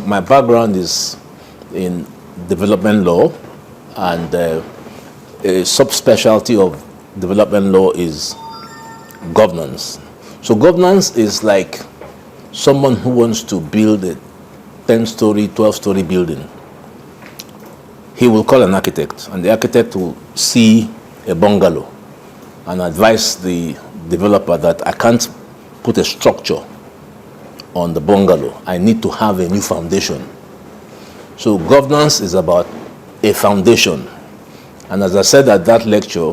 my background is in development law, and a subspecialty of development law is governance. So governance is like someone who wants to build a 10-story, 12-story building. He will call an architect, and the architect will see a bungalow and advise the developer that I can't put a structure on the bungalow. I need to have a new foundation. So governance is about a foundation. And as I said at that lecture,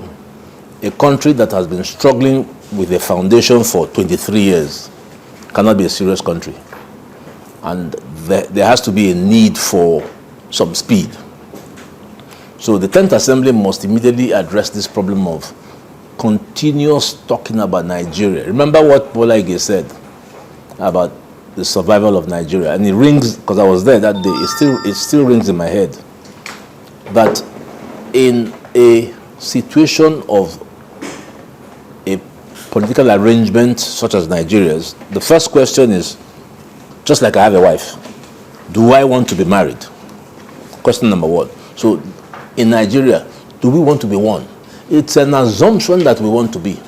a country that has been struggling with a foundation for 23 years cannot be a serious country. And there has to be a need for some speed. So the 10th Assembly must immediately address this problem of continuous talking about Nigeria. Remember what Bola Ige said about the survival of Nigeria, and it rings, because I was there that day, it still rings in my head, that in a situation of a political arrangement such as Nigeria's, the first question is, just like I have a wife, do I want to be married? Question number one. So in Nigeria, do we want to be one? It's an assumption that we want to be.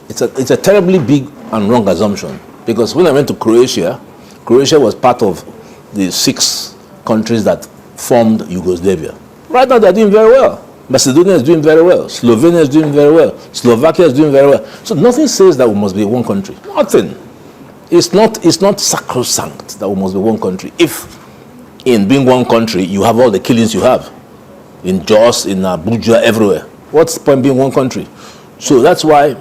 It's a terribly big and wrong assumption, because when I went to Croatia, Croatia was part of the 6 countries that formed Yugoslavia. Right now they're doing very well. Macedonia is doing very well. Slovenia is doing very well. Slovakia is doing very well. So nothing says that we must be one country. Nothing. It's not sacrosanct that we must be one country. If in being one country you have all the killings you have in Jos, in Abuja, everywhere, what's the point being one country? So that's why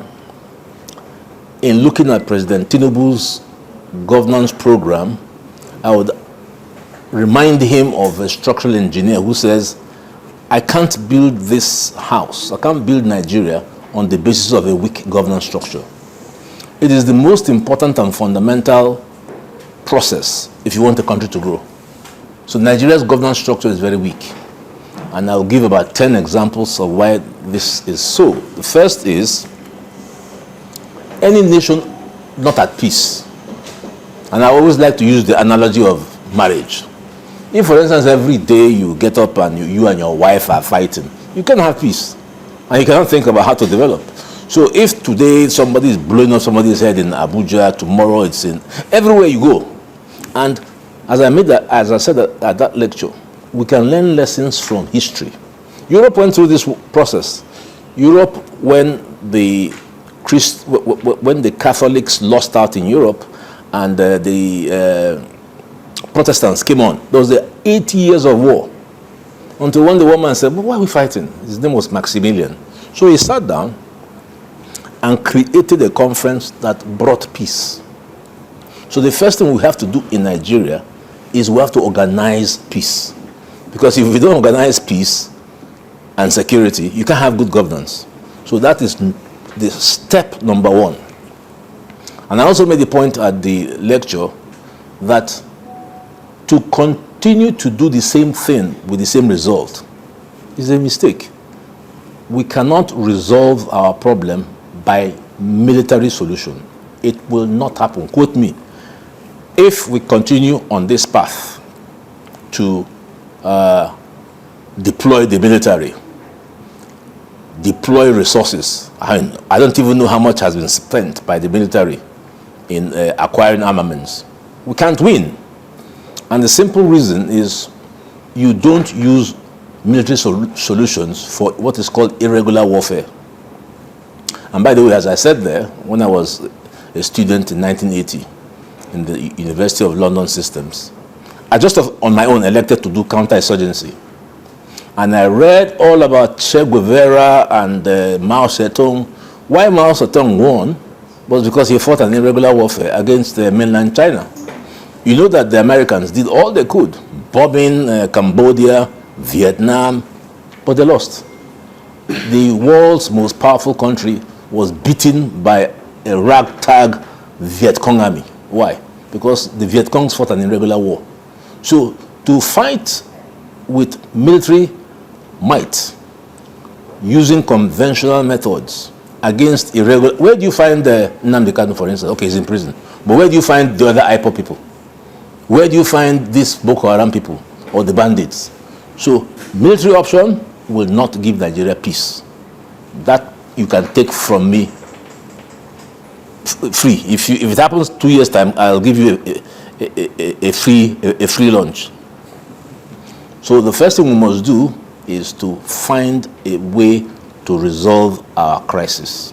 in looking at President Tinubu's governance program, I would remind him of a structural engineer who says, I can't build this house, I can't build Nigeria on the basis of a weak governance structure. It is the most important and fundamental process if you want a country to grow. So Nigeria's governance structure is very weak. And I'll give about 10 examples of why this is so. The first is, any nation not at peace, and I always like to use the analogy of marriage. If, for instance, every day you get up and you and your wife are fighting, you can't have peace, and you cannot think about how to develop. So if today somebody is blowing up somebody's head in Abuja, tomorrow it's in everywhere you go. And as I said at that lecture, we can learn lessons from history. Europe went through this process. Europe, when the Catholics lost out in Europe and the Protestants came on, there was 80 years of war. Until one day one man said, well, why are we fighting? His name was Maximilian. So he sat down and created a conference that brought peace. So the first thing we have to do in Nigeria is we have to organize peace. Because if we don't organize peace and security, you can't have good governance. So that is the step number one. And I also made the point at the lecture that to continue to do the same thing with the same result is a mistake. We cannot resolve our problem by military solution. It will not happen. Quote me. If we continue on this path to deploy the military, deploy resources, I don't even know how much has been spent by the military in acquiring armaments, we can't win. And the simple reason is you don't use military solutions for what is called irregular warfare. And by the way, as I said there, when I was a student in 1980 in the University of London Systems, I just on my own elected to do counterinsurgency. And I read all about Che Guevara and Mao Zedong. Why Mao Zedong won was because he fought an irregular warfare against mainland China. You know that the Americans did all they could, bombing Cambodia, Vietnam, but they lost. The world's most powerful country was beaten by a ragtag Viet Cong army. Why? Because the Viet Congs fought an irregular war. So to fight with military might, using conventional methods against irregular, where do you find Nnamdi Kanu, for instance? Okay, he's in prison. But where do you find the other IPOB people? Where do you find these Boko Haram people or the bandits? So military option will not give Nigeria peace. That you can take from me free. If it happens 2 years time, I'll give you a free lunch. So the first thing we must do is to find a way to resolve our crisis.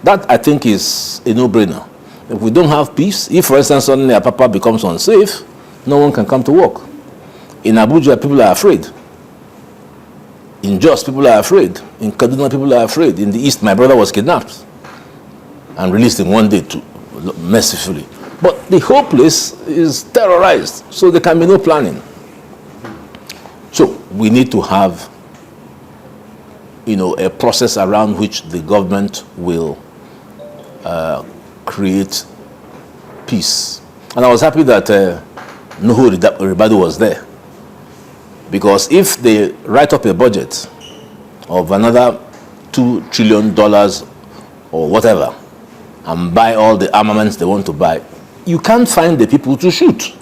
That, I think, is a no-brainer. If we don't have peace, if, for instance, suddenly Apapa becomes unsafe, no one can come to work. In Abuja, people are afraid. In Jos, people are afraid. In Kaduna, people are afraid. In the East, my brother was kidnapped and released in one day, mercifully. But the whole place is terrorized, so there can be no planning. So we need to have, a process around which the government will create peace. And I was happy that Nuhu Ribadu was there. Because if they write up a budget of another $2 trillion or whatever and buy all the armaments they want to buy, you can't find the people to shoot.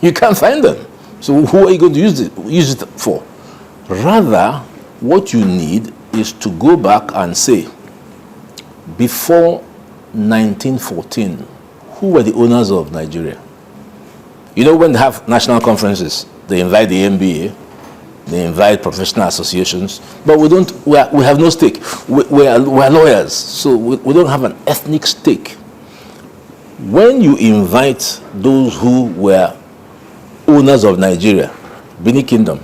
You can't find them. So who are you going to use it for? Rather, what you need is to go back and say, before 1914, who were the owners of Nigeria? When they have national conferences, they invite the NBA, they invite professional associations, but we have no stake. We're lawyers, so we don't have an ethnic stake. When you invite those who were owners of Nigeria, Benin Kingdom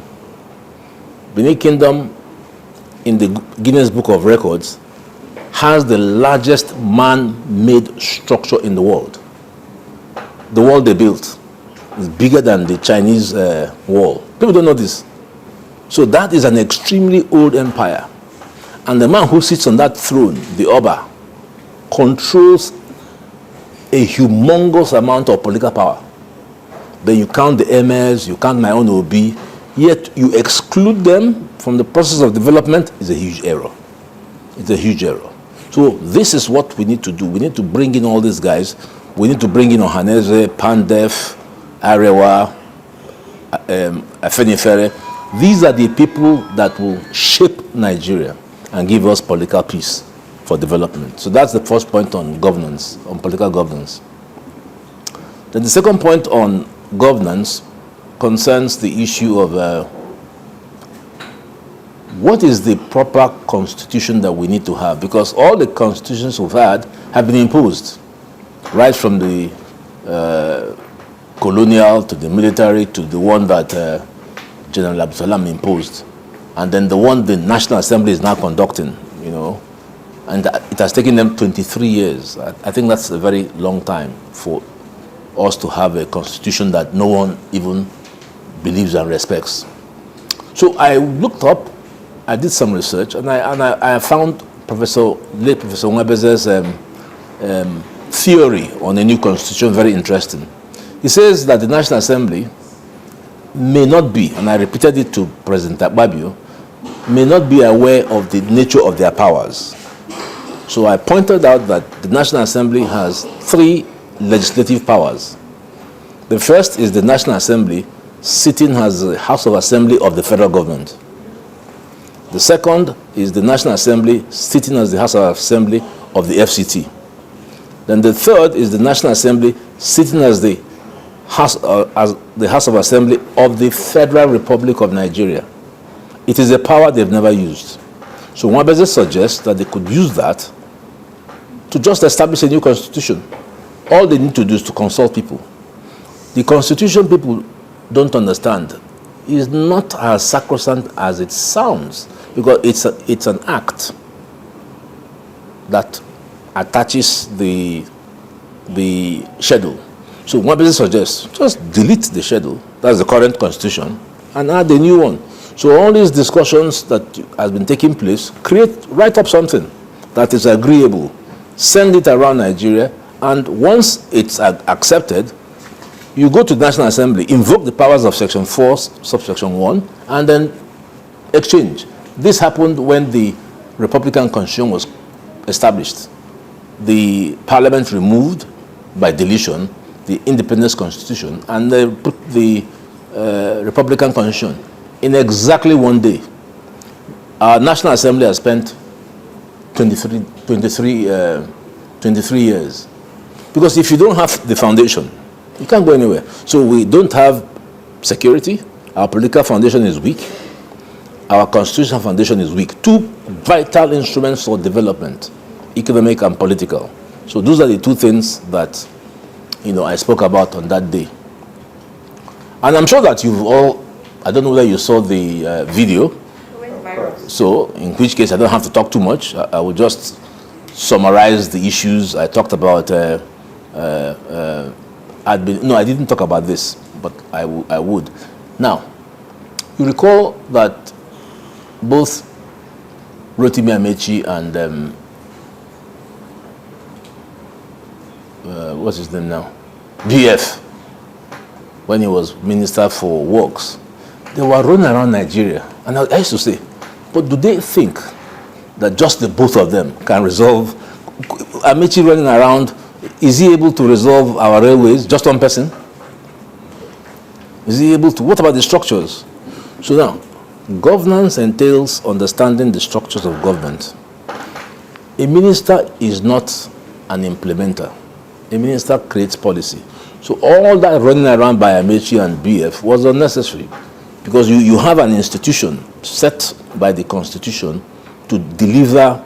in the Guinness Book of Records has the largest man-made structure in the world. The wall they built is bigger than the Chinese wall. People don't know this. So that is an extremely old empire. And the man who sits on that throne, the Oba, controls a humongous amount of political power. Then you count the emirs, you count my own OB, yet you exclude them from the process of development is a huge error. It's a huge error. So this is what we need to do. We need to bring in all these guys. We need to bring in Ohaneze, Pandef, Arewa, Afenifere. These are the people that will shape Nigeria and give us political peace for development. So that's the first point on governance, on political governance. Then the second point on governance concerns the issue of what is the proper constitution that we need to have, because all the constitutions we've had have been imposed, right from the colonial to the military to the one that General Abdulsalam imposed, and then the one the National Assembly is now conducting, and it has taken them 23 years. I think that's a very long time for us to have a constitution that no one even believes and respects. So I looked up, I did some research, and I found late Professor Nwabeze's theory on a new constitution very interesting. He says that the National Assembly may not be, and I repeated it to President Akpabio, may not be aware of the nature of their powers. So I pointed out that the National Assembly has 3 legislative powers. The first is the National Assembly sitting as the House of Assembly of the federal government. The second is the National Assembly sitting as the House of Assembly of the FCT. Then the third is the National Assembly sitting as the House of Assembly of the Federal Republic of Nigeria. It is a power they've never used. So Nwabeze suggests that they could use that to just establish a new constitution. All they need to do is to consult people. The constitution people don't understand is not as sacrosanct as it sounds, because it's an act that attaches the schedule. So Nwabeze suggests just delete the schedule, that's the current constitution, and add a new one. So all these discussions that has been taking place, write up something that is agreeable, send it around Nigeria, and once it's accepted, you go to the National Assembly, invoke the powers of Section 4, subsection 1, and then exchange. This happened when the Republican Constitution was established. The Parliament removed by deletion the Independence Constitution and they put the Republican Constitution in exactly one day. Our National Assembly has spent 23 years. Because if you don't have the foundation, you can't go anywhere. So we don't have security. Our political foundation is weak. Our constitutional foundation is weak. Two vital instruments for development, economic and political. So those are the two things that, I spoke about on that day. And I'm sure that you've all, I don't know whether you saw the video. So in which case I don't have to talk too much. I will just summarize the issues. I talked about, no, I didn't talk about this, but I would. Now, you recall that both Rotimi Amechi and what's his name now? BF, when he was Minister for Works, they were running around Nigeria. And I used to say, but do they think that just the both of them can resolve? Amechi running around, is he able to resolve our railways, just one person? Is he able to? What about the structures? So now, governance entails understanding the structures of government. A minister is not an implementer. A minister creates policy. So all that running around by Amechi and BF was unnecessary, because you have an institution set by the Constitution to deliver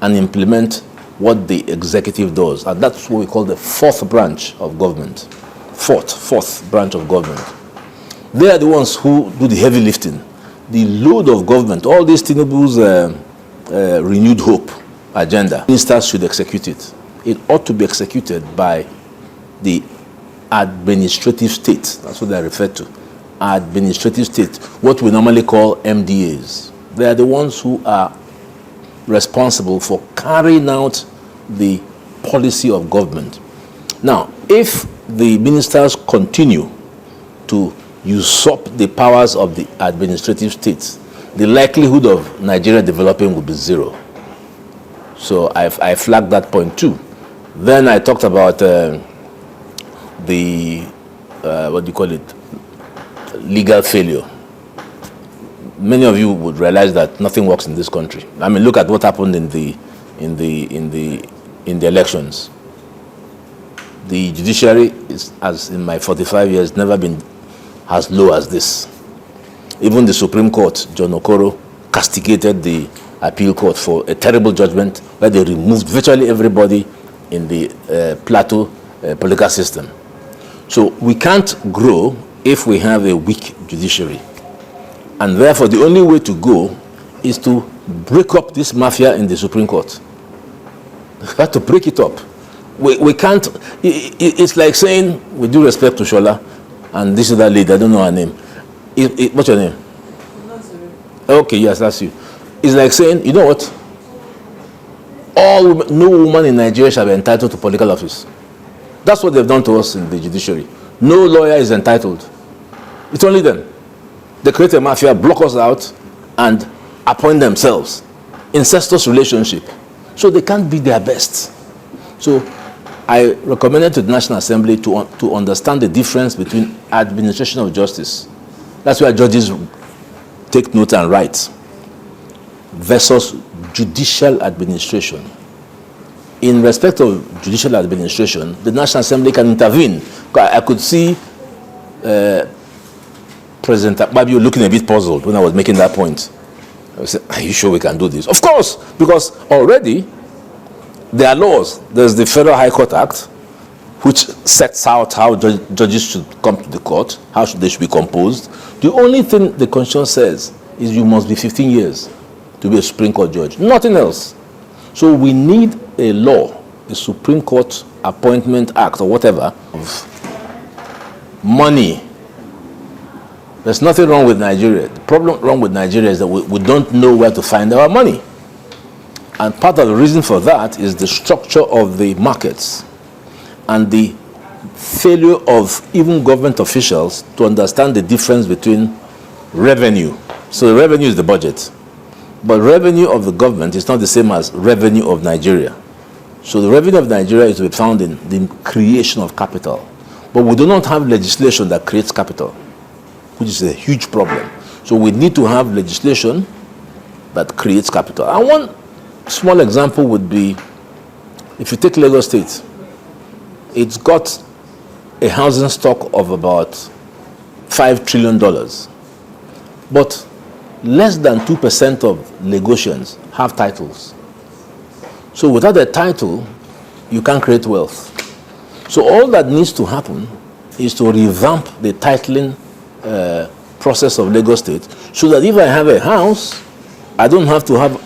and implement what the executive does. And that's what we call the fourth branch of government. Fourth branch of government. They are the ones who do the heavy lifting. The load of government, all these Tinubu's renewed hope agenda, ministers should execute it. It ought to be executed by the administrative state. That's what they are referred to. Administrative state, what we normally call MDAs. They are the ones who are responsible for carrying out the policy of government. Now, if the ministers continue to usurp the powers of the administrative states, the likelihood of Nigeria developing will be zero. So I flagged that point too. Then I talked about legal failure. Many of you would realize that nothing works in this country. I mean, look at what happened in the elections. The judiciary is, as in my 45 years, never been as low as this. Even the Supreme Court, John Okoro, castigated the appeal court for a terrible judgment where they removed virtually everybody in the plateau political system. So we can't grow if we have a weak judiciary. And therefore, the only way to go is to break up this mafia in the Supreme Court. We have to break it up. We can't, it's like saying, with due respect to Shola, and this is that lady, I don't know her name. What's your name? Okay, yes, that's you. It's like saying, you know what? No woman in Nigeria shall be entitled to political office. That's what they've done to us in the judiciary. No lawyer is entitled. It's only them. They create a mafia, block us out, and appoint themselves. Incestuous relationship. So they can't be their best. So I recommended to the National Assembly to understand the difference between administration of justice. That's where judges take note and write. Versus judicial administration. In respect of judicial administration, the National Assembly can intervene. I could see President Akpabio looking a bit puzzled when I was making that point. I said, are you sure we can do this? Of course, because already there are laws. There's the Federal High Court Act, which sets out how judges should come to the court, how they should be composed. The only thing the Constitution says is you must be 15 years to be a Supreme Court judge. Nothing else. So we need a law, a Supreme Court Appointment Act or whatever, of money. There's nothing wrong with Nigeria. The problem wrong with Nigeria is that we don't know where to find our money. And part of the reason for that is the structure of the markets and the failure of even government officials to understand the difference between revenue. So the revenue is the budget. But revenue of the government is not the same as revenue of Nigeria. So the revenue of Nigeria is to be found in the creation of capital. But we do not have legislation that creates capital, which is a huge problem. So we need to have legislation that creates capital. And one small example would be, if you take Lagos State, it's got a housing stock of about $5 trillion. But less than 2% of Lagosians have titles. So without a title, you can't create wealth. So all that needs to happen is to revamp the titling process of Lagos State, so that if I have a house, I don't have to have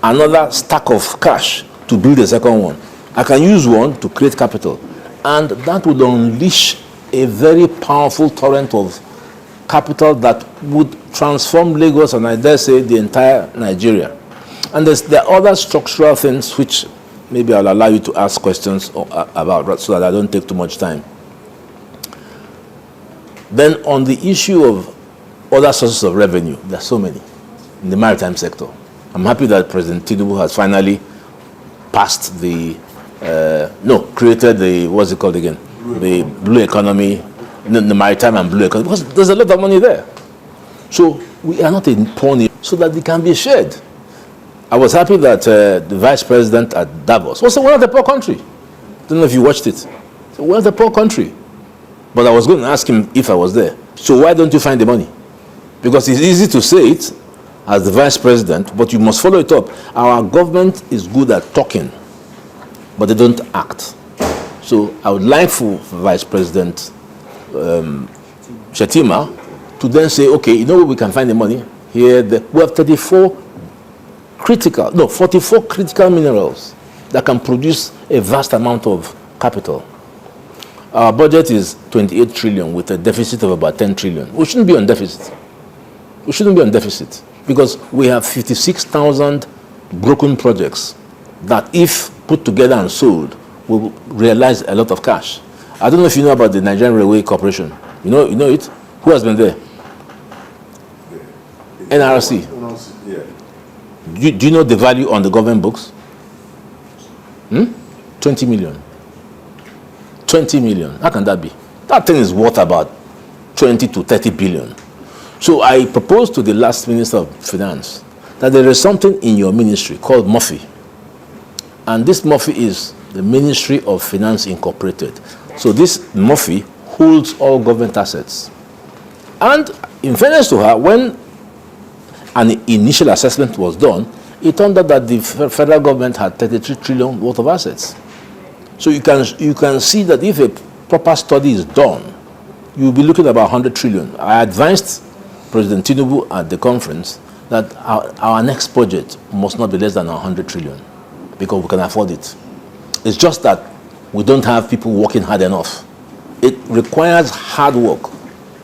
another stack of cash to build a second one. I can use one to create capital. And that would unleash a very powerful torrent of capital that would transform Lagos, and I dare say the entire Nigeria. And there are other structural things which maybe I'll allow you to ask questions about, so that I don't take too much time. Then on the issue of other sources of revenue, there are so many in the maritime sector. I'm happy that President Tinubu has finally passed created the, what's it called again? The blue economy, the maritime and blue economy, because there's a lot of money there. So we are not in poor need, so that it can be shared. I was happy that the vice president at Davos was one of the poor country. Don't know if you watched it. So we're the poor country. But I was going to ask him if I was there. So why don't you find the money? Because it's easy to say it as the vice president, but you must follow it up. Our government is good at talking, but they don't act. So I would like for Vice President Shetima to then say, okay, you know where we can find the money? Here, we have 44 critical minerals that can produce a vast amount of capital. Our budget is 28 trillion with a deficit of about 10 trillion. We shouldn't be on deficit. We shouldn't be on deficit because we have 56,000 broken projects that, if put together and sold, will realize a lot of cash. I don't know if you know about the Nigerian Railway Corporation. You know it? Who has been there? NRC. Yeah. Do you know the value on the government books? 20 million. 20 million. How can that be? That thing is worth about 20 to 30 billion. So I proposed to the last Minister of Finance that there is something in your ministry called MOFI. And this MOFI is the Ministry of Finance Incorporated. So this MOFI holds all government assets. And in fairness to her, when an initial assessment was done, it turned out that the federal government had 33 trillion worth of assets. So you can see that if a proper study is done, you'll be looking at about 100 trillion. I advised President Tinubu at the conference that our next budget must not be less than 100 trillion because we can afford it. It's just that we don't have people working hard enough. It requires hard work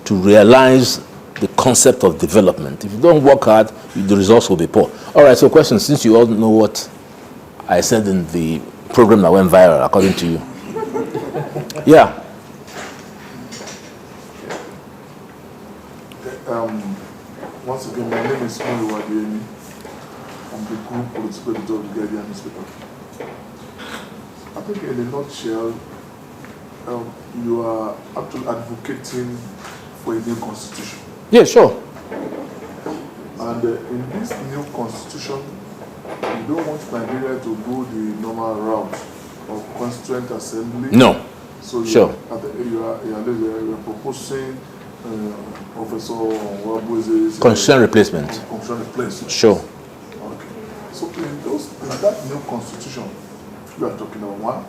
to realize the concept of development. If you don't work hard, the results will be poor. All right, so question, since you all know what I said in the program that went viral, according to you. Yeah. Once again, my name is Mori Wadiemi. I'm the group political editor of the Guardian newspaper. I think in a nutshell, you are actually advocating for a new constitution. Yeah, sure. And in this new constitution, you don't want Nigeria to go the normal route of constituent assembly. No. So sure. I think you are proposing Professor Wabueze's constitutional replacement. Constitutional replacement. Sure. Okay. So in that new constitution you are talking about, one,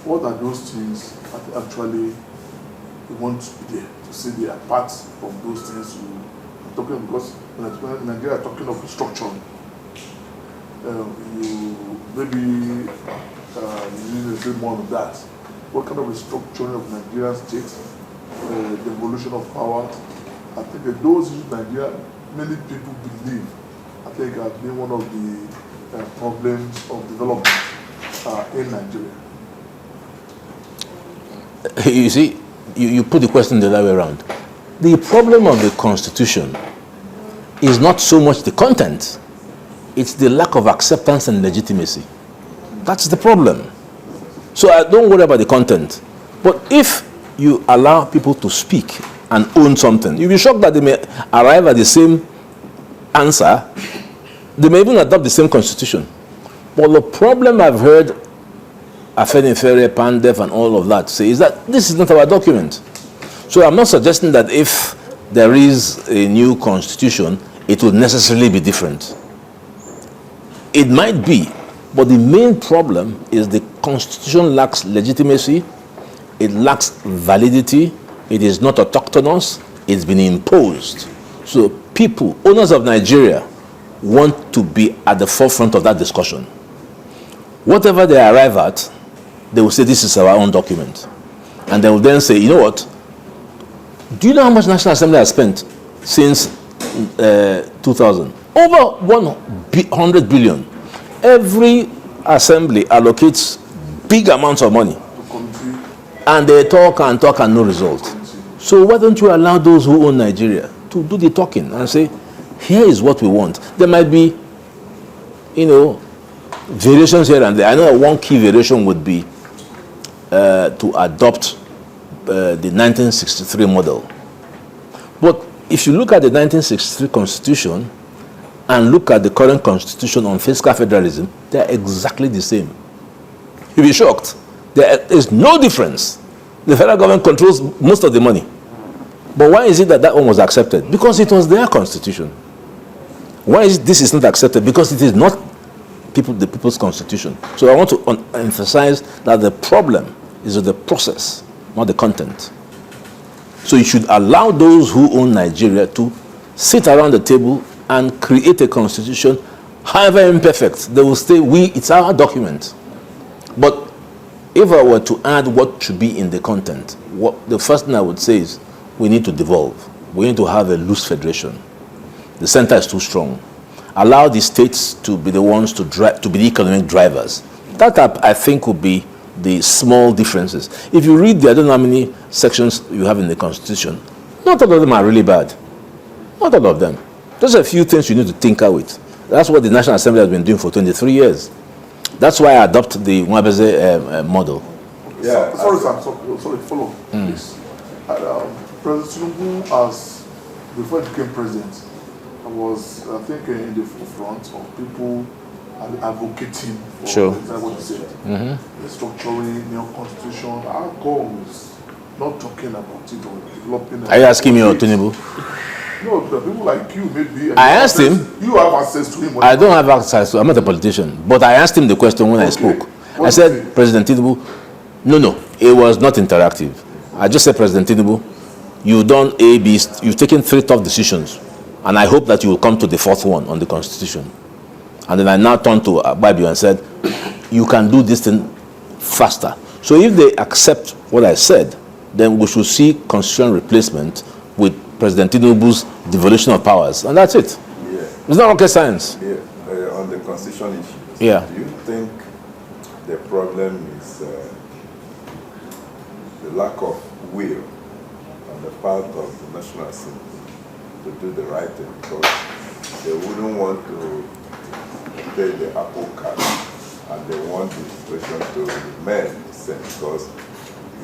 what are those things that actually you want to be there to see they are part of those things you are talking about? Because when Nigeria are talking of structure, you maybe you need to say more of that. What kind of restructuring of Nigerian state, the evolution of power? I think that those issues in Nigeria, many people believe, I think have been one of the problems of development in Nigeria. You see, you put the question the other way around. The problem of the Constitution is not so much the content, it's the lack of acceptance and legitimacy. That's the problem. So I don't worry about the content. But if you allow people to speak and own something. You'll be shocked that they may arrive at the same answer. They may even adopt the same constitution. But the problem I've heard Afenifere, Pandef, and all of that say is that this is not our document. So I'm not suggesting that if there is a new constitution, it will necessarily be different. It might be, but the main problem is the constitution lacks legitimacy, it lacks validity, it is not autochthonous, it's been imposed. So people, owners of Nigeria, want to be at the forefront of that discussion. Whatever they arrive at, they will say this is our own document. And they will then say, you know what? Do you know how much National Assembly has spent since 2000? Over 100 billion. Every assembly allocates big amounts of money. And they talk and talk and no result. So why don't you allow those who own Nigeria to do the talking and say, here is what we want. There might be, variations here and there. I know one key variation would be to adopt the 1963 model. But if you look at the 1963 constitution and look at the current constitution on fiscal federalism, they're exactly the same. You'll be shocked. There is no difference. The federal government controls most of the money. But why is it that one was accepted? Because it was their constitution. Why is this is not accepted? Because it is not the people's constitution. So I want to emphasize that the problem is with the process, not the content. So you should allow those who own Nigeria to sit around the table and create a constitution, however imperfect. They will say, it's our document. But if I were to add what should be in the content, the first thing I would say is we need to devolve. We need to have a loose federation. The center is too strong. Allow the states to be the ones to be the economic drivers. That, I think, would be the small differences. If you read I don't know how many sections you have in the Constitution, not all of them are really bad. Not all of them. There's a few things you need to tinker with. That's what the National Assembly has been doing for 23 years. That's why I adopt the Mwabeze model. Yeah. Sorry, follow. Please. President Tinubu, before he became president, was, I think, in the forefront of people advocating for exactly what he said. The structuring, new constitution. Our goal is not talking about it or developing. Are you asking me or Tinubu? No, the people like you, maybe. I asked him. You have access to him. I don't have access to him. I'm not a politician. But I asked him the question when I spoke. I said, President Tinubu, no, it was not interactive. I just said, President Tinubu, you've done A, B, you've taken 3 tough decisions. And I hope that you will come to the 4th one on the Constitution. And then I now turned to Babu and said, you can do this thing faster. So if they accept what I said, then we should see constitutional replacement with President Tinubu's devolution of powers. And that's it. Yeah. It's not rocket science. Yeah. On the constitution issues, do you think the problem is the lack of will on the part of the National Assembly to do the right thing, because they wouldn't want to play the apple cart and they want the situation to remain the same, because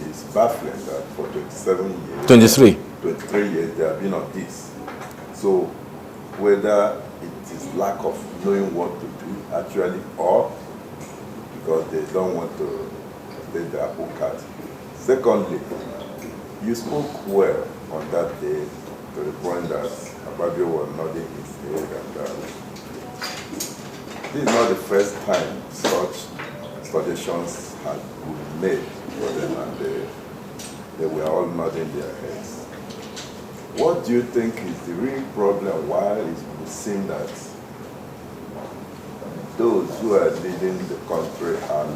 it's baffling that for 27 years, 23 years they have been on this. So whether it is lack of knowing what to do actually, or because they don't want to play the apple cart. Secondly, you spoke well on that day to the point that Ababio was nodding his head, and this is not the first time such suggestions had been made for them, and they were all nodding their heads. What do you think is the real problem? Why it would seem that those who are leading the country are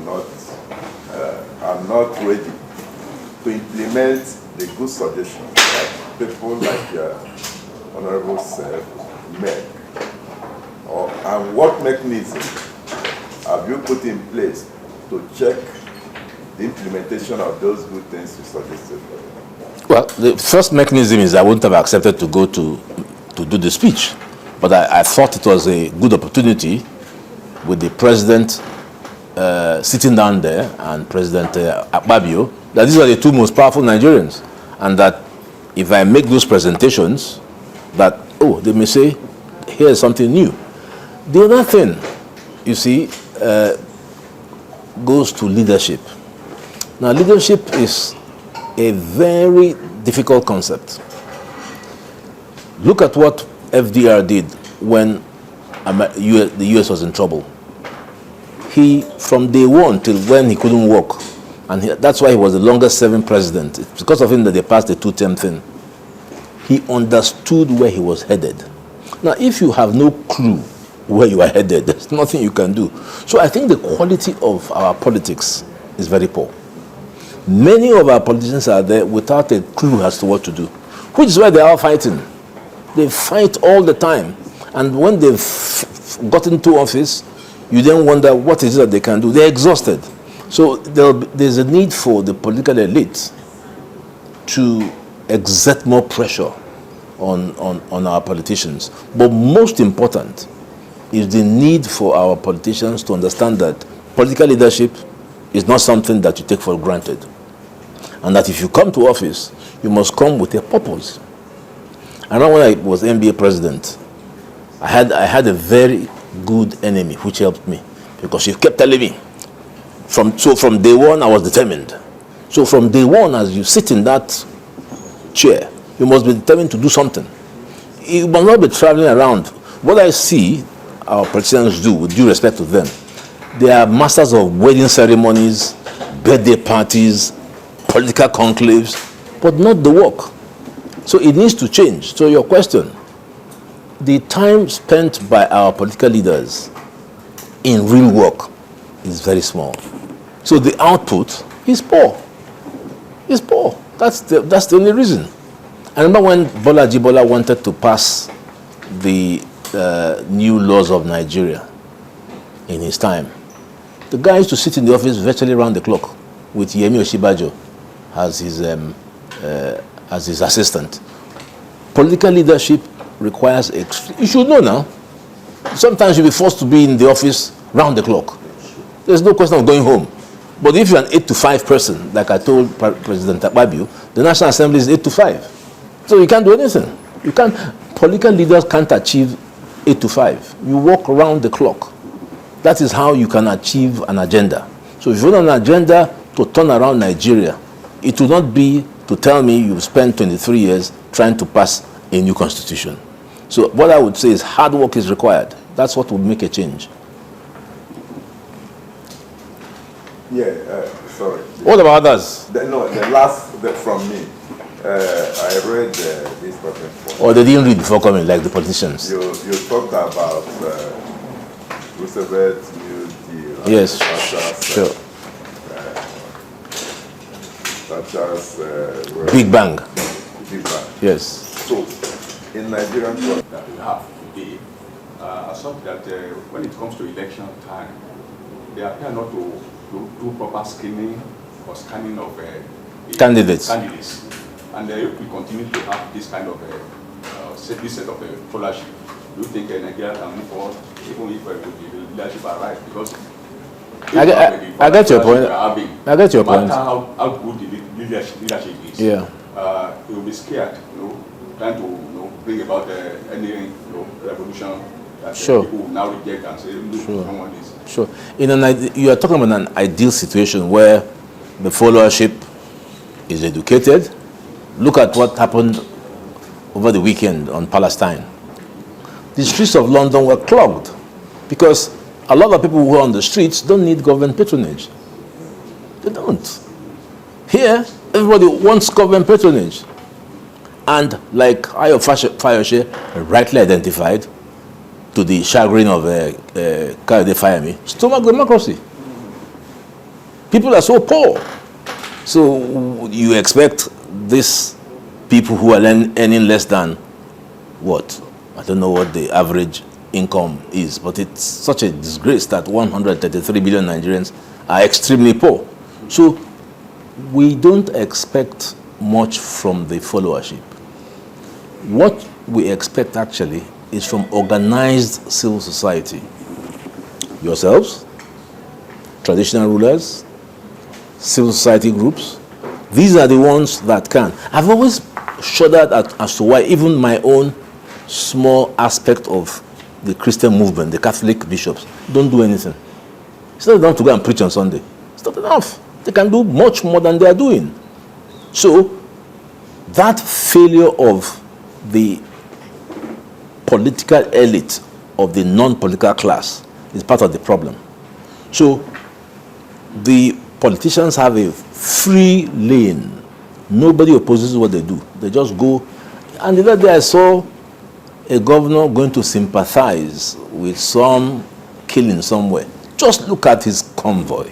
not ready to implement the good suggestions that people like your Honorable Self make? And what mechanism have you put in place to check the implementation of those good things you suggested? Well, the first mechanism is I wouldn't have accepted to go to do the speech. But I thought it was a good opportunity with the president sitting down there and President Akpabio that these are the two most powerful Nigerians, and that if I make those presentations, that, oh, they may say, here's something new. The other thing, you see, goes to leadership. Now, leadership is a very difficult concept. Look at what FDR did when the US was in trouble. He, from day one till when he couldn't walk, and that's why he was the longest serving president. It's because of him that they passed the two-term thing. He understood where he was headed. Now, if you have no clue where you are headed, there's nothing you can do. So I think the quality of our politics is very poor. Many of our politicians are there without a clue as to what to do, which is why they are fighting. They fight all the time. And when they've gotten into office, you then wonder what is it that they can do. They're exhausted. So there's a need for the political elite to exert more pressure on our politicians. But most important is the need for our politicians to understand that political leadership is not something that you take for granted. And that if you come to office, you must come with a purpose. I remember when I was NBA president, I had a very good enemy which helped me, because she kept telling me, from day one I was determined. So from day one, as you sit in that chair, you must be determined to do something. You must not be traveling around. What I see our politicians do, with due respect to them, they are masters of wedding ceremonies, birthday parties, political conclaves, but not the work. So it needs to change. So your question, the time spent by our political leaders in real work is very small. So the output is poor. It's poor. That's the only reason. I remember when Bola Jibola wanted to pass the new laws of Nigeria in his time. The guy used to sit in the office virtually around the clock with Yemi Oshibajo as his assistant. Political leadership requires you should know now. Sometimes you'll be forced to be in the office round the clock. There's no question of going home. But if you're an 8 to 5 person, like I told President Akpabio, the National Assembly is 8 to 5. So you can't do anything. You can't. Political leaders can't achieve 8 to 5. You walk around the clock. That is how you can achieve an agenda. So if you want an agenda to turn around Nigeria, it will not be to tell me you've spent 23 years trying to pass a new constitution. So what I would say is hard work is required. That's what would make a change. Yeah, sorry. What about others? The last from me. I read this document. Or they didn't read before coming, like the politicians. You talked about Roosevelt's New Deal. Yes, sure. Big Bang. Big Bang. Yes. So, in Nigerian that we have today, something that when it comes to election time, they appear not to do proper screening or scanning of candidates. And if we continue to have this kind of this set of followership, do you think Nigeria can move forward, even if the leadership are right? Because I get your point. I get your point. No matter how good the leadership is, yeah, it will be scared, trying to bring about any revolution that sure. People will now reject and say, look, sure. no one is. Sure. You are talking about an ideal situation where the followership is educated. Look at what happened over the weekend on Palestine. The streets of London were clogged because a lot of people who are on the streets don't need government patronage. They don't. Here, everybody wants government patronage. And like Ayo Fayose rightly identified, to the chagrin of Kayode Fayemi, stomach democracy. People are so poor. So you expect these people who are earning less than what? I don't know what the average income is, but it's such a disgrace that 133 billion Nigerians are extremely poor. So we don't expect much from the followership. What we expect actually is from organized civil society. Yourselves, traditional rulers, civil society groups, These are the ones that can. I've always shuddered as to why even my own small aspect of the Christian movement, the Catholic bishops, don't do anything. It's not enough to go and preach on Sunday. It's not enough. They can do much more than they are doing. So, that failure of the political elite of the non-political class is part of the problem. So, the politicians have a free lane. Nobody opposes what they do. They just go. And the other day I saw a governor going to sympathize with some killing somewhere. Just look at his convoy.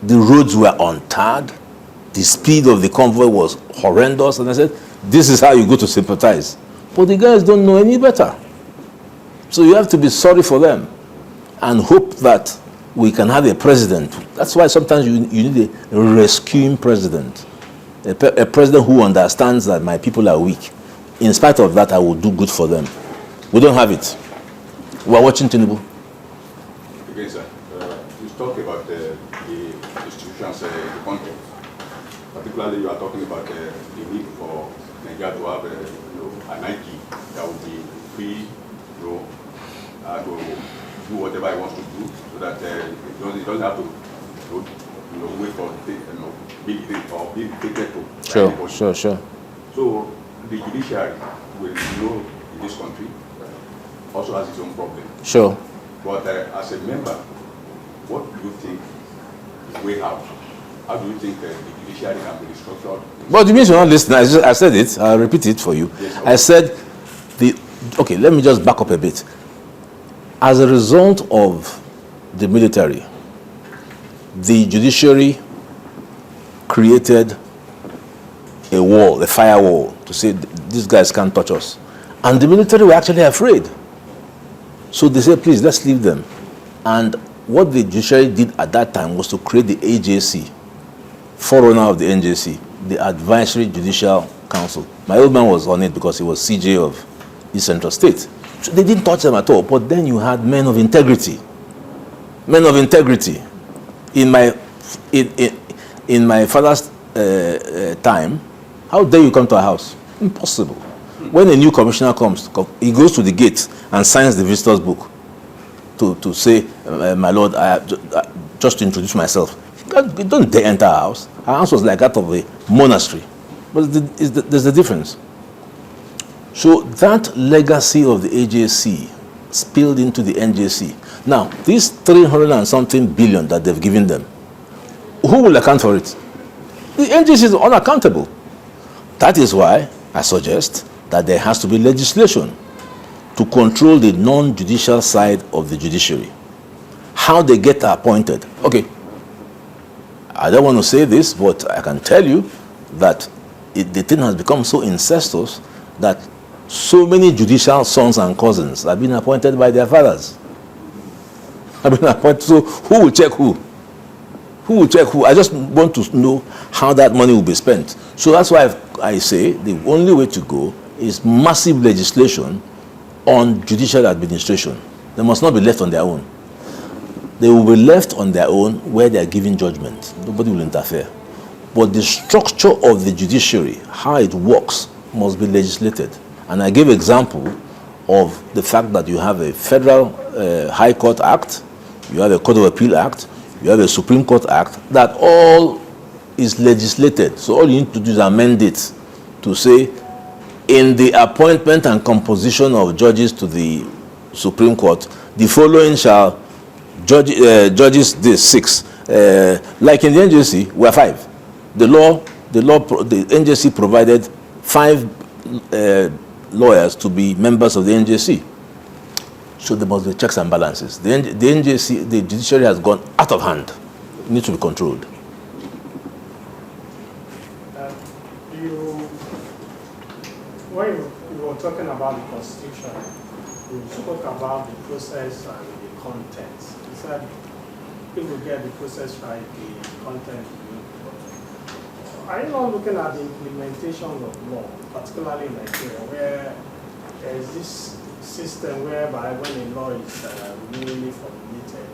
The roads were untarred. The speed of the convoy was horrendous. And I said, this is how you go to sympathize. But the guys don't know any better. So you have to be sorry for them and hope that we can have a president. That's why sometimes you need a rescuing president. A president who understands that my people are weak. In spite of that, I will do good for them. We don't have it. We're watching Tinubu. Again, sir, you talk about the institutions, the content. Particularly, you are talking about the need for Nigeria to have an IG that will be free, to do whatever he wants to do, so that it doesn't have to wait for big dictator to Sure. So the judiciary will in this country also has its own problem. Sure. But as a member, what do you think is way out? How do you think the judiciary can be restructured? But you mean you're not listening? I said it. I'll repeat it for you. Yes, okay. I said okay, let me just back up a bit. As a result of the military, the judiciary created a wall, a firewall, to say these guys can't touch us. And the military were actually afraid. So they said, please, let's leave them. And what the judiciary did at that time was to create the AJC, forerunner of the NJC, the Advisory Judicial Council. My old man was on it because he was CJ of East Central State. So they didn't touch them at all. But then you had men of integrity. Men of integrity. In my father's time, how dare you come to our house? Impossible. When a new commissioner comes, he goes to the gate and signs the visitor's book to say, my lord, just to introduce myself. You don't dare enter our house. Our house was like that of a monastery. But there's a difference. So that legacy of the AJC spilled into the NJC. Now, these 300 and something billion that they've given them, who will account for it? The NJC is unaccountable. That is why I suggest that there has to be legislation to control the non-judicial side of the judiciary. How they get appointed. Okay, I don't want to say this, but I can tell you that the thing has become so incestuous that so many judicial sons and cousins have been appointed by their fathers. Have been appointed. So who will check who? Who will check who? I just want to know how that money will be spent. So that's why I say the only way to go is massive legislation on judicial administration. They must not be left on their own. They will be left on their own where they are giving judgment. Nobody will interfere. But the structure of the judiciary, how it works, must be legislated. And I gave example of the fact that you have a federal High Court Act, you have a Court of Appeal Act, you have a Supreme Court Act, that all is legislated. So all you need to do is amend it to say, in the appointment and composition of judges to the Supreme Court, the following shall judges this 6. Like in the NJC, we are 5. The NJC provided 5 lawyers to be members of the NJC. So there must be checks and balances. The NJC, the judiciary has gone out of hand. It needs to be controlled. When you were talking about the Constitution, you spoke about the process and the content. You said people get the process right, the content. Are you not looking at the implementation of law, particularly in Nigeria, where there is this system whereby when a law is newly formulated,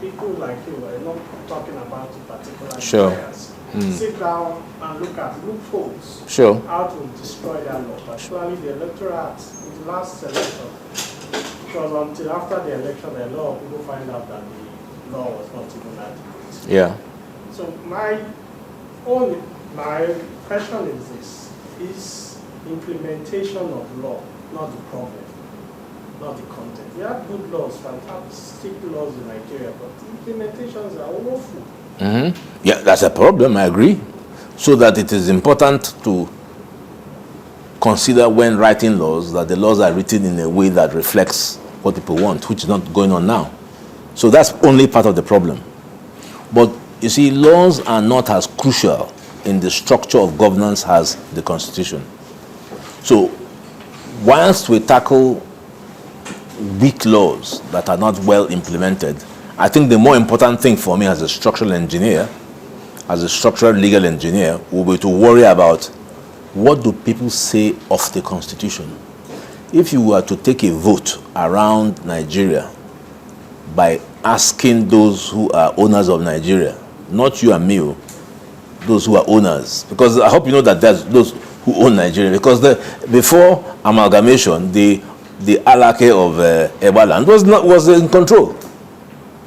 people like you are not talking about particular Sure. lawyers. Sit down and look at loopholes. Sure. How to destroy that law, particularly the Electoral Act. In the last election, it was until after the election that a lot of people find out that the law was not even adequate. Yeah. So my question is this: is implementation of law not the problem, not the content? We have good laws, fantastic laws in Nigeria, but the implementations are awful. Yeah, that's a problem, I agree. So that it is important to consider when writing laws that the laws are written in a way that reflects what people want, which is not going on now. So that's only part of the problem. But you see, laws are not as crucial in the structure of governance as the Constitution. So whilst we tackle weak laws that are not well implemented, I think the more important thing for me as a structural engineer, as a structural legal engineer, will be to worry about what do people say of the Constitution. If you were to take a vote around Nigeria by asking those who are owners of Nigeria, not you and me, those who are owners, because I hope you know that there's those who own Nigeria, because before amalgamation, the Alake of Ebaland was in control.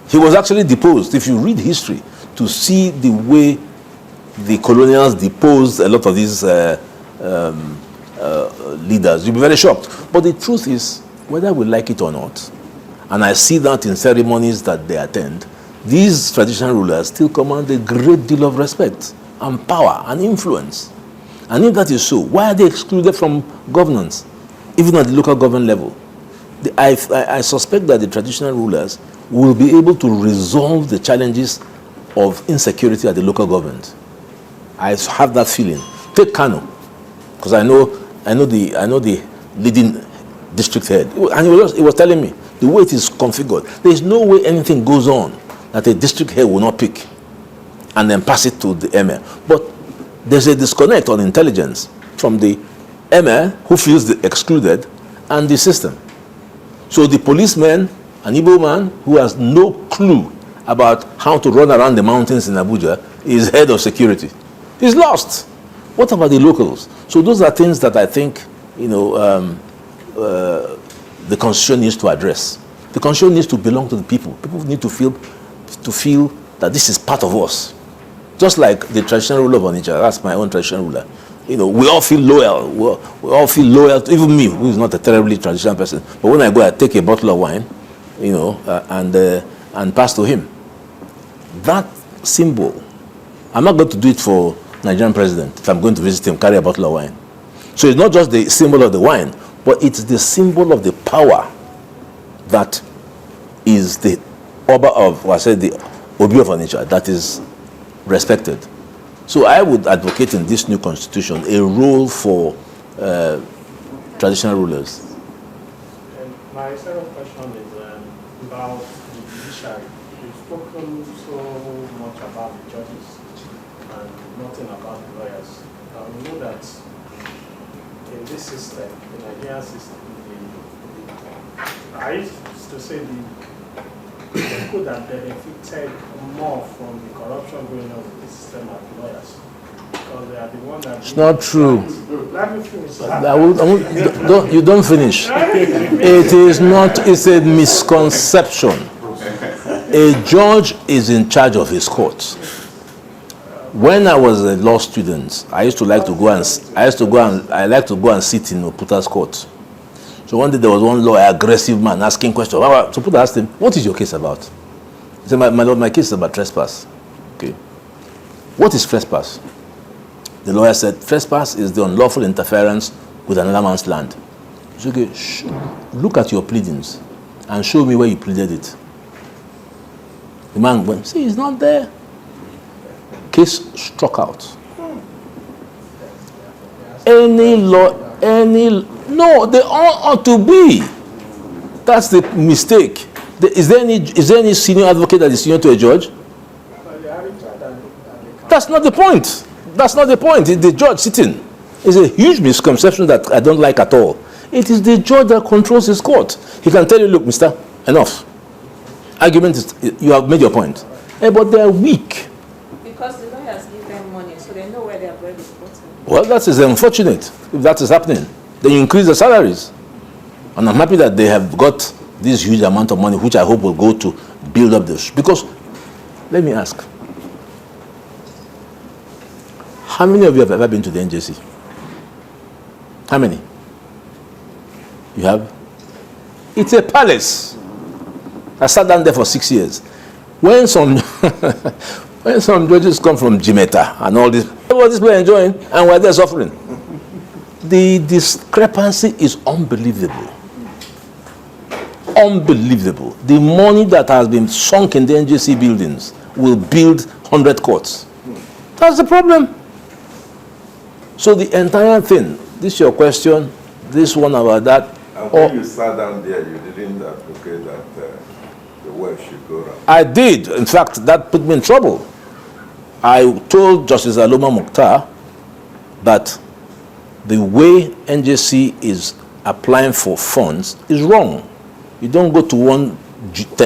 He was actually deposed. If you read history, to see the way the colonials deposed a lot of these leaders, you'll be very shocked. But the truth is, whether we like it or not, and I see that in ceremonies that they attend, these traditional rulers still command a great deal of respect and power and influence. And if that is so, why are they excluded from governance, even at the local government level? I suspect that the traditional rulers will be able to resolve the challenges of insecurity at the local government. I have that feeling. Take Kano, because I know the leading district head, and he was telling me the way it is configured. There is no way anything goes on that a district head will not pick and then pass it to the emir. But there's a disconnect on intelligence from the emir, who feels excluded, and the system. So the policeman, an Igbo man who has no clue about how to run around the mountains in Abuja, is head of security. He's lost. What about the locals? So those are things that I think, the Constitution needs to address. The Constitution needs to belong to the people. People need to feel that this is part of us. Just like the traditional ruler of Onitsha, that's my own traditional ruler. We all feel loyal. We all feel loyal to, even me, who is not a terribly traditional person. But when I go, I take a bottle of wine, and pass to him. That symbol, I'm not going to do it for Nigerian president. If I'm going to visit him, carry a bottle of wine. So it's not just the symbol of the wine, but it's the symbol of the power that is the Oba of, the Obi of Onitsha, that is respected. So I would advocate in this new constitution a role for traditional rulers. And my second question is about the judiciary. You've spoken so much about the judges and nothing about the lawyers. We know that in this system, the Nigerian system, I used to say the people that benefited more from the corruption going on in the system are the lawyers. Because they are the ones that... It's not true. Let me finish. You don't finish. It is not, it's a misconception. A judge is in charge of his court. When I was a law student, I like to go and sit in Oputa's court. So one day there was one lawyer, aggressive man, asking questions. So Oputa asked him, "What is your case about?" He said, "My lord, my case is about trespass." Okay. What is trespass? The lawyer said, "Trespass is the unlawful interference with another man's land." He said, "Okay, look at your pleadings and show me where you pleaded it." The man went, "See, it's not there." Case struck out. No, they all ought to be. That's the mistake. Is there any senior advocate that is senior to a judge? That's not the point. That's not the point. It's the judge sitting. It's a huge misconception that I don't like at all. It is the judge that controls his court. He can tell you, "Look, mister, enough. argument is, you have made your point. But they're weak. Because the lawyers give them money, so they know where their bread is buttered. Well, that is unfortunate if that is happening. Then you increase the salaries. And I'm happy that they have got this huge amount of money, which I hope will go to build up this. Because, let me ask, how many of you have ever been to the NJC? How many? You have? It's a palace. I sat down there for 6 years. When some when some judges come from Jimeta and all this, what these people are enjoying, and we're there suffering. The discrepancy is unbelievable. Unbelievable. The money that has been sunk in the NJC buildings will build 100 courts. That's the problem. So the entire thing, this is your question, this one about that. And when you sat down there, you didn't advocate that the world should go around. I did. In fact, that put me in trouble. I told Justice Aloma Mukhtar that the way NJC is applying for funds is wrong. You don't go to one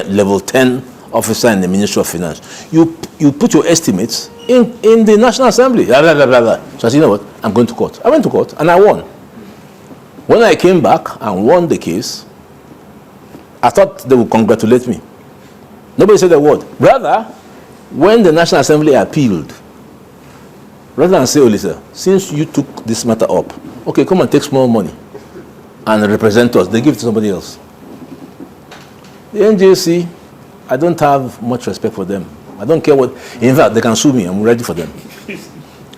level 10 officer in the Ministry of Finance. You put your estimates in the National Assembly. Blah, blah, blah, blah, blah. So I said, you know what? I'm going to court. I went to court and I won. When I came back and won the case, I thought they would congratulate me. Nobody said a word. Rather, when the National Assembly appealed, rather than say, Olisa, since you took this matter up, okay, come and take small money and represent us. They give it to somebody else. The NJC, I don't have much respect for them. I don't care what. In fact, they can sue me. I'm ready for them.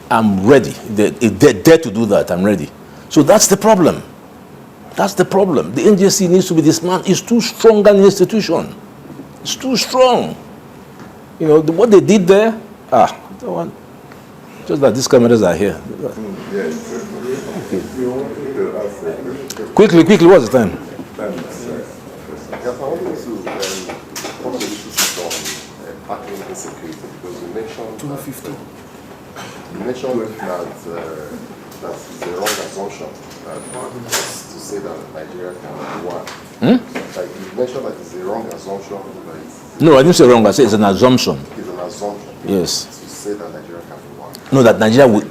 I'm ready. If they dare to do that, I'm ready. So that's the problem. That's the problem. The NJC needs to be dismantled. It's too strong an institution. It's too strong. You know, what they did there, don't want. Just that these cameras are here. Quickly, what's the time? Yes, I wanted to talk a little bit on tackling insecurity because you mentioned 250. You mentioned that it's a wrong assumption to say that Nigeria can be one. Like you mentioned that it's a wrong assumption. No, I didn't say wrong. I said it's an assumption. It's an assumption. Yes. To say that Nigeria can be one. No, that Nigeria will.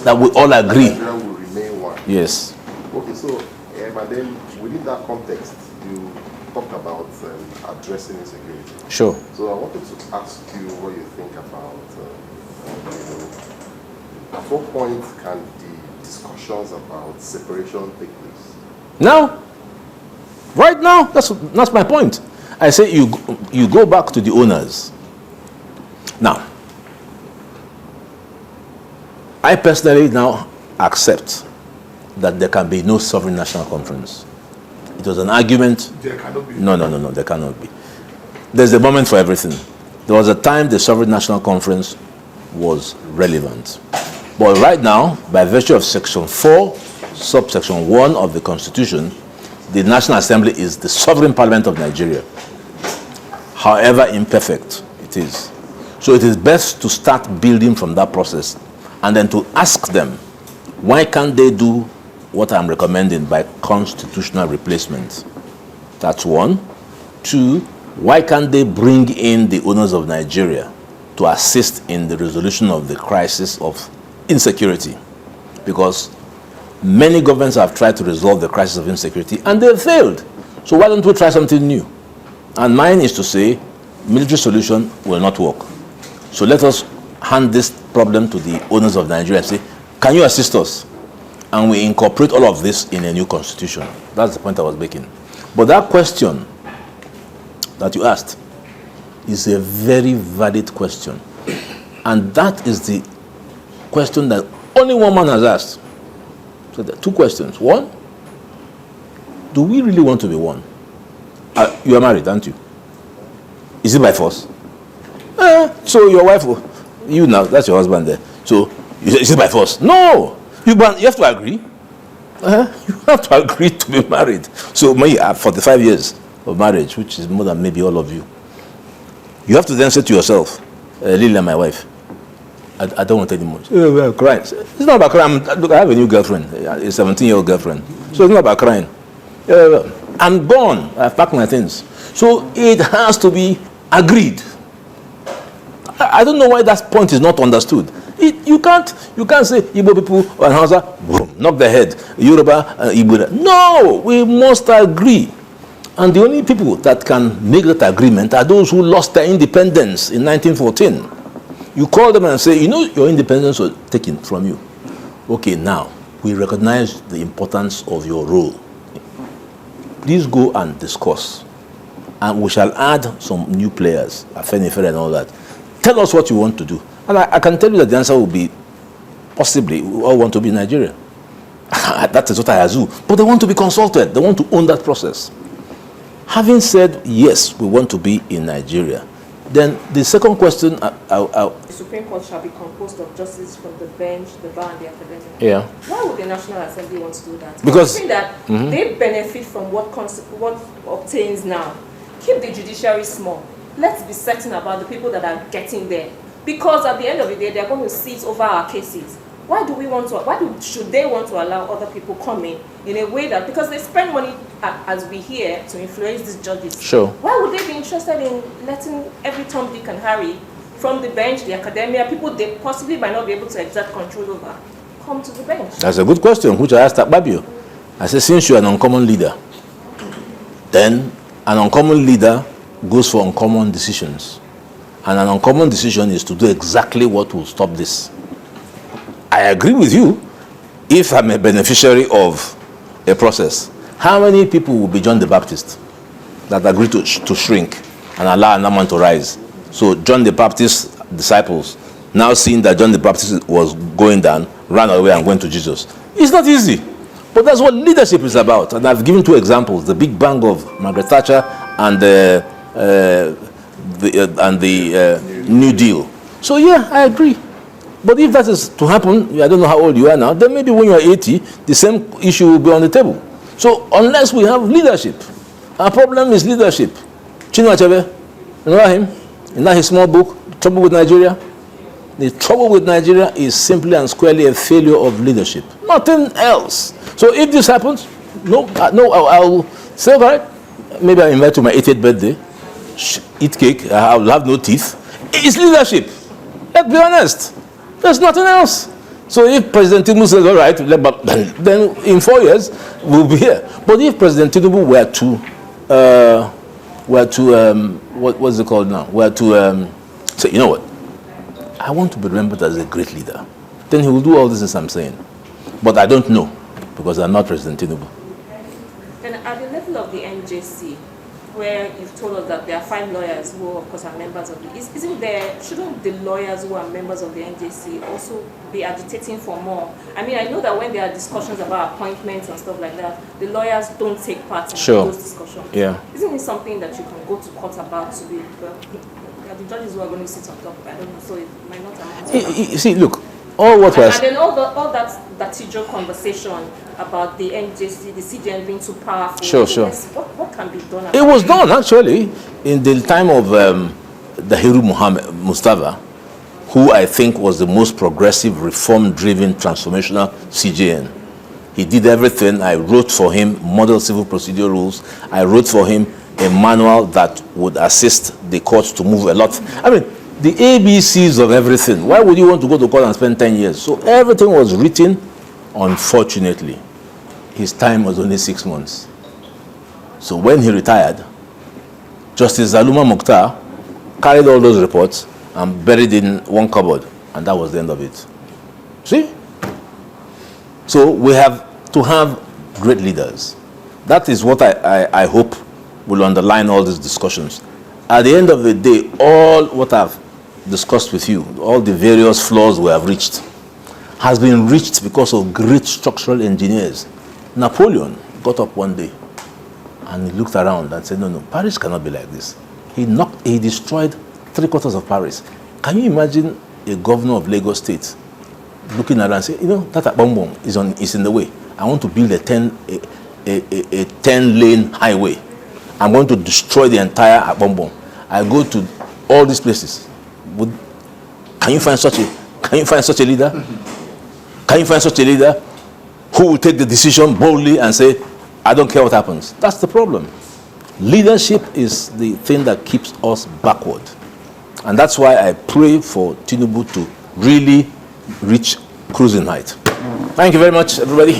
That we all agree. Nigeria will remain one. Yes. Okay, so and then within that context, you talked about addressing insecurity. Sure. So I wanted to ask you what you think about, at what point can the discussions about separation take place? Now, right now, that's my point. I say you go back to the owners. Now, I personally now accept that there can be no sovereign national conference. It was an argument. There cannot be. No, there cannot be. There's a moment for everything. There was a time the sovereign national conference was relevant. But right now, by virtue of Section 4, subsection 1 of the Constitution, the National Assembly is the sovereign parliament of Nigeria. However imperfect it is. So it is best to start building from that process and then to ask them, why can't they do what I'm recommending by constitutional replacement? That's one. Two, why can't they bring in the owners of Nigeria to assist in the resolution of the crisis of insecurity? Because many governments have tried to resolve the crisis of insecurity and they've failed. So why don't we try something new? And mine is to say, military solution will not work. So let us hand this problem to the owners of Nigeria and say, can you assist us? And we incorporate all of this in a new constitution. That's the point I was making. But that question that you asked is a very valid question. And that is the question that only one man has asked. So there are two questions. One, do we really want to be one? You are married, aren't you? Is it by force? So your wife, you now, that's your husband there. So is it by force? No. You have to agree. You have to agree to be married. So me, 45 years of marriage, which is more than maybe all of you. You have to then say to yourself, Lily, my wife, I don't want any more. Well, crying. It's not about crying. Look, I have a new girlfriend, a 17-year-old girlfriend. So it's not about crying. I'm gone. I've packed my things. So it has to be agreed. I don't know why that point is not understood. You can't say Igbo people and Hausa, boom, knock their head. Yoruba, Igbo. No, we must agree. And the only people that can make that agreement are those who lost their independence in 1914. You call them and say, your independence was taken from you. Okay, now, we recognize the importance of your role. Please go and discuss. And we shall add some new players, Afenifere and all that. Tell us what you want to do. And I can tell you that the answer will be, possibly, we all want to be in Nigeria. That is what I assume. But they want to be consulted. They want to own that process. Having said, yes, we want to be in Nigeria, then the second question... The Supreme Court shall be composed of justices from the bench, the bar, and the academy. Yeah. Why would the National Assembly want to do that? Because... I think that they benefit from what obtains now. Keep the judiciary small. Let's be certain about the people that are getting there. Because at the end of the day, they're going to seize over our cases. Should they want to allow other people come in a way that, because they spend money as we hear to influence these judges. Sure. Why would they be interested in letting every Tom, Dick and Harry from the bench, the academia, people they possibly might not be able to exert control over, come to the bench? That's a good question, which I asked Akpabio. I said, since you're an uncommon leader, then an uncommon leader goes for uncommon decisions. And an uncommon decision is to do exactly what will stop this. I agree with you. If I'm a beneficiary of a process, how many people will be John the Baptist that agree to shrink and allow another man to rise? So John the Baptist's disciples, now seeing that John the Baptist was going down, ran away and went to Jesus. It's not easy. But that's what leadership is about. And I've given two examples, the Big Bang of Margaret Thatcher and the New Deal. So yeah, I agree. But if that is to happen, I don't know how old you are now, then maybe when you are 80, the same issue will be on the table. So unless we have leadership, our problem is leadership. Chinua Achebe, you know him? In that his small book, Trouble with Nigeria? The trouble with Nigeria is simply and squarely a failure of leadership. Nothing else. So if this happens, I'll say, all right, maybe I'll invite you to my 80th birthday, eat cake, I'll have no teeth. It's leadership. Let's be honest. There's nothing else. So if President Tinubu says, all right, then in 4 years, we'll be here. But if President Tinubu what's it called now? Say, you know what? I want to be remembered as a great leader. Then he will do all this as I'm saying. But I don't know, because I'm not President Tinubu. Then at the level of the NJC, where you've told us that there are 5 lawyers who, of course, are members of the... shouldn't the lawyers who are members of the NJC also be agitating for more? I mean, I know that when there are discussions about appointments and stuff like that, the lawyers don't take part in those discussions. Yeah. Isn't it something that you can go to court about to be... the judges who are going to sit on top, I don't know, so it might not amount to You see, look, all what was... And then all that teacher conversation about the NJC, the CJN being too powerful. Sure. What can be done about It was done, actually, in the time of Dahiru Mustafa, who I think was the most progressive, reform-driven, transformational CJN. He did everything. I wrote for him model civil procedure rules. I wrote for him a manual that would assist the courts to move a lot. I mean, the ABCs of everything. Why would you want to go to court and spend 10 years? So everything was written. Unfortunately, his time was only 6 months. So when he retired, Justice Zaluma Mukhtar carried all those reports and buried in one cupboard, and that was the end of it. See? So we have to have great leaders. That is what I hope will underline all these discussions. At the end of the day, all what I've discussed with you, all the various flaws we have reached, has been reached because of great structural engineers. Napoleon got up one day and he looked around and said, no, Paris cannot be like this. He destroyed 3/4 of Paris. Can you imagine a governor of Lagos State looking around and say, that bomb is in the way. I want to build a 10-lane highway. I'm going to destroy the entire Abombom. I go to all these places. Can you find such a leader? Can you find such a leader who will take the decision boldly and say, I don't care what happens? That's the problem. Leadership is the thing that keeps us backward. And that's why I pray for Tinubu to really reach cruising height. Thank you very much, everybody.